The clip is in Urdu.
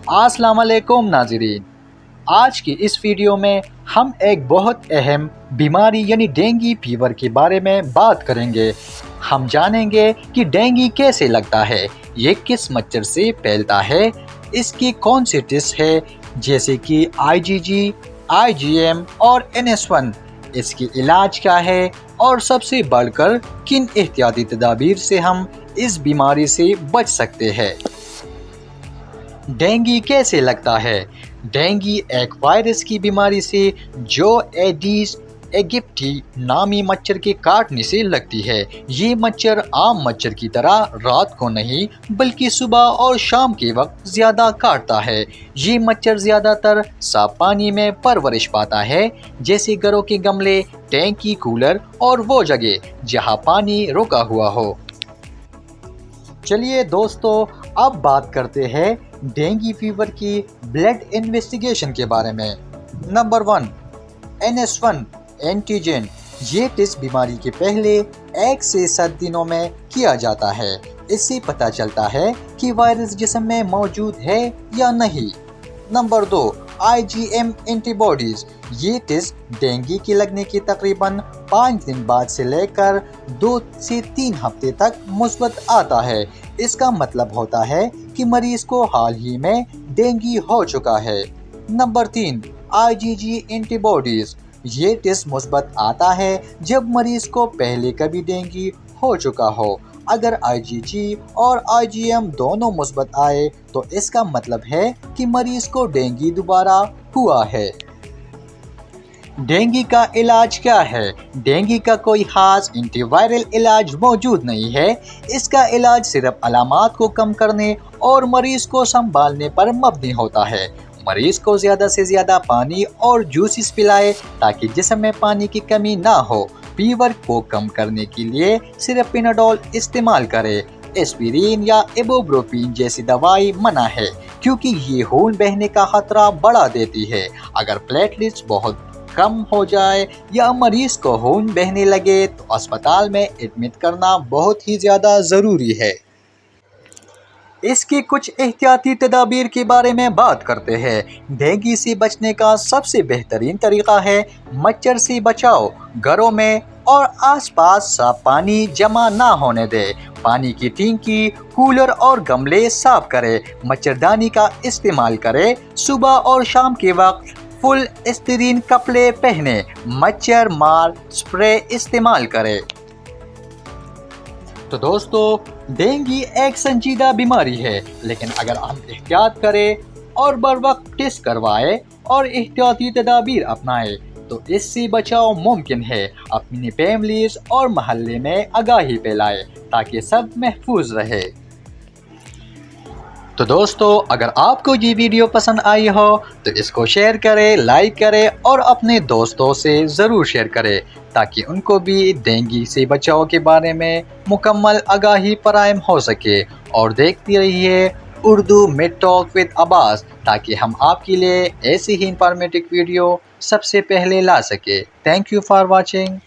السلام علیکم ناظرین، آج کی اس ویڈیو میں ہم ایک بہت اہم بیماری یعنی ڈینگی فیور کے بارے میں بات کریں گے۔ ہم جانیں گے کہ ڈینگی کیسے لگتا ہے، یہ کس مچھر سے پھیلتا ہے، اس کی کون سی ٹیسٹ ہے جیسے کہ IgG، IgM اور NS1، اس کی علاج کیا ہے اور سب سے بڑھ کر کن احتیاطی تدابیر سے ہم اس بیماری سے بچ سکتے ہیں۔ ڈینگی کیسے لگتا ہے؟ ڈینگی ایک وائرس کی بیماری سے جو ایڈیز ایگپٹی نامی مچھر کے کاٹنے سے لگتی ہے۔ یہ مچھر عام مچھر کی طرح رات کو نہیں بلکہ صبح اور شام کے وقت زیادہ کاٹتا ہے۔ یہ مچھر زیادہ تر صاف پانی میں پرورش پاتا ہے، جیسے گھروں کے گملے، ٹینکی، کولر اور وہ جگہ جہاں پانی رکا ہوا ہو۔ چلیے دوستو، اب بات کرتے ہیں ڈینگی فیور کی بلڈ انویسٹیگیشن کے بارے میں۔ Number 1، NS1 antigen. یہ ٹیسٹ بیماری کے پہلے 1 سے 7 دنوں میں کیا جاتا ہے۔ اس سے پتہ چلتا ہے کہ وائرس جسم میں موجود ہے یا نہیں۔ نمبر 2، IgM اینٹی باڈیز۔ یہ ٹیسٹ ڈینگی کے لگنے کے تقریباً 5 دن بعد سے لے کر 2 سے 3 ہفتے تک مثبت آتا ہے۔ اس کا مطلب ہوتا ہے کہ مریض کو حال ہی میں ڈینگی ہو چکا ہے۔ نمبر 3، IgG اینٹی باڈیز۔ یہ ٹیسٹ مثبت آتا ہے جب مریض کو پہلے کبھی ڈینگی ہو چکا ہو۔ اگر IgG اور IgM دونوں مثبت آئے تو اس کا مطلب ہے کہ مریض کو ڈینگی دوبارہ ہوا ہے۔ ڈینگی کا علاج کیا ہے؟ ڈینگی کا کوئی خاص اینٹی وائرل علاج موجود نہیں ہے۔ اس کا علاج صرف علامات کو کم کرنے اور مریض کو سنبھالنے پر مبنی ہوتا ہے۔ مریض کو زیادہ سے زیادہ پانی اور جوسز پلائے تاکہ جسم میں پانی کی کمی نہ ہو۔ فیور کو کم کرنے کے لیے صرف پیناڈول استعمال کرے۔ ایسپرین یا ایبوپروفین جیسی دوائی منع ہے کیونکہ یہ خون بہنے کا خطرہ بڑھا دیتی ہے۔ اگر پلیٹلیٹس بہت کم ہو جائے یا مریض کو خون بہنے لگے تو اسپتال میں ایڈمٹ کرنا بہت ہی زیادہ ضروری ہے۔ اس کی کچھ احتیاطی تدابیر کے بارے میں بات کرتے ہیں۔ ڈینگی سے بچنے کا سب سے بہترین طریقہ ہے مچھر سے بچاؤ۔ گھروں میں اور آس پاس صاف پانی جمع نہ ہونے دے۔ پانی کی ٹینکی، کولر اور گملے صاف کرے۔ مچھردانی کا استعمال کرے۔ صبح اور شام کے وقت فل استرین کپڑے پہنے۔ مچھر مار سپرے استعمال کرے۔ تو دوستو، ڈینگی ایک سنجیدہ بیماری ہے، لیکن اگر ہم احتیاط کریں اور بر وقت ٹیسٹ کروائے اور احتیاطی تدابیر اپنائیں تو اس سے بچاؤ ممکن ہے۔ اپنی فیملیز اور محلے میں آگاہی پھیلائے تاکہ سب محفوظ رہے۔ تو دوستو، اگر آپ کو یہ ویڈیو پسند آئی ہو تو اس کو شیئر کریں، لائک کریں اور اپنے دوستوں سے ضرور شیئر کریں تاکہ ان کو بھی ڈینگی سے بچاؤ کے بارے میں مکمل آگاہی فراہم ہو سکے۔ اور دیکھتے رہیے اردو میڈ ٹاک ود عباس تاکہ ہم آپ کے لیے ایسی ہی انفارمیٹو ویڈیو سب سے پہلے لا سکے۔ Thank you for watching.